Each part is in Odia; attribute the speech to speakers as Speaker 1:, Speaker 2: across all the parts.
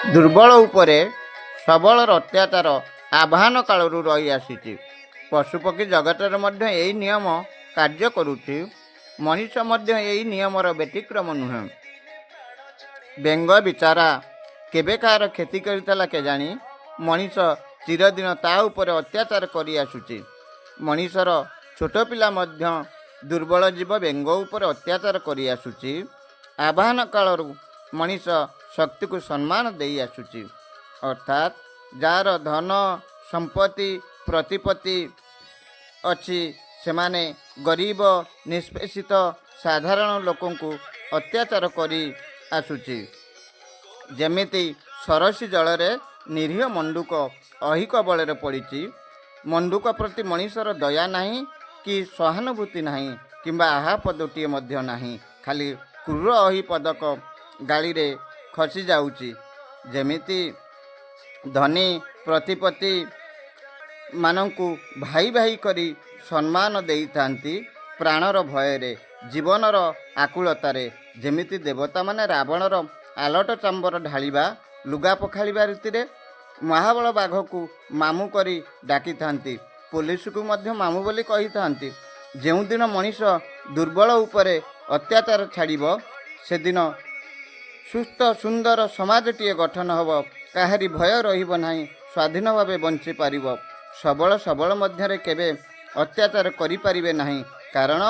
Speaker 1: ଦୁର୍ବଳ ଉପରେ ସବଳର ଅତ୍ୟାଚାର ଆବାହନ କାଳରୁ ରହି ଆସିଛି। ପଶୁପକ୍ଷୀ ଜଗତରେ ମଧ୍ୟ ଏହି ନିୟମ କାର୍ଯ୍ୟ କରୁଛି। ମଣିଷ ମଧ୍ୟ ଏହି ନିୟମର ବ୍ୟତିକ୍ରମ ନୁହେଁ। ବେଙ୍ଗ ବିଚାରା କେବେ କାହାର କ୍ଷତି କରିଥିଲା କେଜାଣି, ମଣିଷ ଚିରଦିନ ତା ଉପରେ ଅତ୍ୟାଚାର କରି ଆସୁଛି। ମଣିଷର ଛୋଟ ପିଲା ମଧ୍ୟ ଦୁର୍ବଳ ଜୀବ ବେଙ୍ଗ ଉପରେ ଅତ୍ୟାଚାର କରି ଆସୁଛି। ଆବାହନ କାଳରୁ ମଣିଷ ଶକ୍ତିକୁ ସମ୍ମାନ ଦେଇ ଆସୁଛି, ଅର୍ଥାତ୍ ଯାହାର ଧନ ସମ୍ପତ୍ତି ପ୍ରତିପତ୍ତି ଅଛି ସେମାନେ ଗରିବ ନିଷ୍ପେଷିତ ସାଧାରଣ ଲୋକଙ୍କୁ ଅତ୍ୟାଚାର କରି ଆସୁଛି। ଯେମିତି ସରସୀ ଜଳରେ ନିରୀହ ମଣ୍ଡୁକ ଅହିକ ବଳରେ ପଡ଼ିଛି। ମଣ୍ଡୁକ ପ୍ରତି ମଣିଷର ଦୟା ନାହିଁ କି ସହାନୁଭୂତି ନାହିଁ କିମ୍ବା ଆହା ପଦଟିଏ ମଧ୍ୟ ନାହିଁ, ଖାଲି କ୍ରୂର ଅହି ପଦକ ଗାଳିରେ ଖସି ଯାଉଛି। ଯେମିତି ଧନୀ ପ୍ରତିପତ୍ତି ମାନଙ୍କୁ ଭାଇ ଭାଇ କରି ସମ୍ମାନ ଦେଇଥାନ୍ତି ପ୍ରାଣର ଭୟରେ, ଜୀବନର ଆକୁଳତାରେ। ଯେମିତି ଦେବତାମାନେ ରାବଣର ଆଲଟ ଚାମ୍ବର ଢାଳିବା, ଲୁଗା ପଖାଳିବା ରୀତିରେ ମହାବଳ ବାଘକୁ ମାମୁଁ କରି ଡାକିଥାନ୍ତି, ପୋଲିସକୁ ମଧ୍ୟ ମାମୁଁ ବୋଲି କହିଥାନ୍ତି। ଯେଉଁଦିନ ମଣିଷ ଦୁର୍ବଳ ଉପରେ ଅତ୍ୟାଚାର ଛାଡ଼ିବ, ସେଦିନ ସୁସ୍ଥ ସୁନ୍ଦର ସମାଜଟିଏ ଗଠନ ହେବ। କାହାରି ଭୟ ରହିବ ନାହିଁ, ସ୍ୱାଧୀନ ଭାବେ ବଞ୍ଚିପାରିବ। ସବଳ ମଧ୍ୟରେ କେବେ ଅତ୍ୟାଚାର କରିପାରିବେ ନାହିଁ, କାରଣ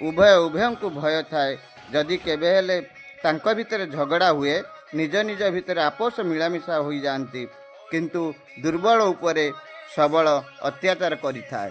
Speaker 1: ଉଭୟଙ୍କୁ ଭୟ ଥାଏ। ଯଦି କେବେ ହେଲେ ତାଙ୍କ ଭିତରେ ଝଗଡ଼ା ହୁଏ, ନିଜ ନିଜ ଭିତରେ ଆପୋଷ ମିଳାମିଶା ହୋଇଯାଆନ୍ତି, କିନ୍ତୁ ଦୁର୍ବଳ ଉପରେ ସବଳ ଅତ୍ୟାଚାର କରିଥାଏ।